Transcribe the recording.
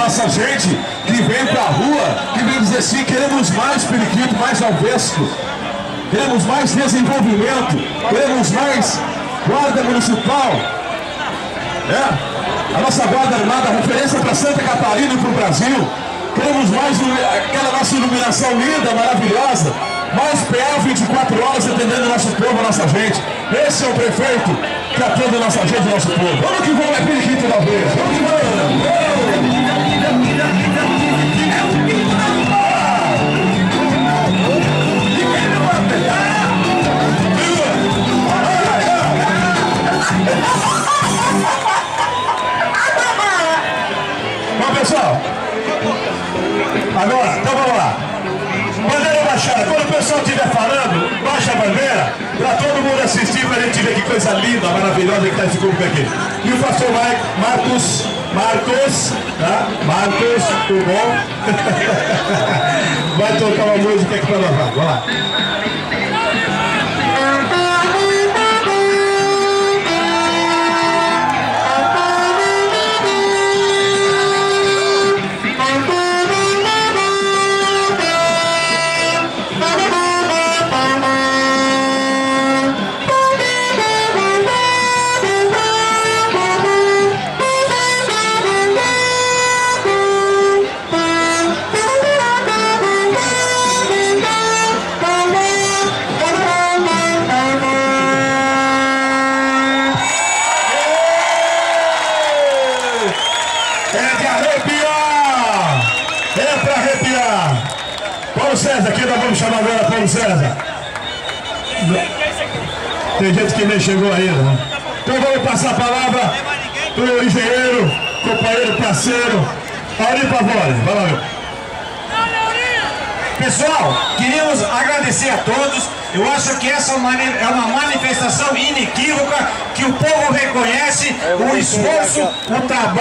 nossa gente que vem pra rua, que vem dizer assim, queremos mais periquito, mais alvesco, queremos mais desenvolvimento, queremos mais guarda municipal. A nossa guarda armada, referência para Santa Catarina e para o Brasil. Queremos mais aquela nossa iluminação linda, maravilhosa, mais PA 24 horas atendendo o nosso povo, a nossa gente. Esse é o prefeito que atende a nossa gente, o nosso povo. Vamos que vamos, é periquito da vez. Vamos que vamos. Pessoal, agora, então vamos lá. Bandeira baixada, quando o pessoal estiver falando, baixa a bandeira para todo mundo assistir, para a gente ver que coisa linda, maravilhosa que está esse público aqui. E o pastor Marcos, tá? Marcos, tudo bom? Vai tocar uma música aqui para nós, vamos lá. É pra arrepiar! Paulo César, aqui nós vamos chamar agora Paulo César. Tem gente que nem chegou ainda, né? Então vamos passar a palavra pro engenheiro, companheiro, parceiro, Auri Pavone. Vai lá, meu. Pessoal, queríamos agradecer a todos. Eu acho que essa é uma manifestação inequívoca que o povo reconhece o esforço, o trabalho.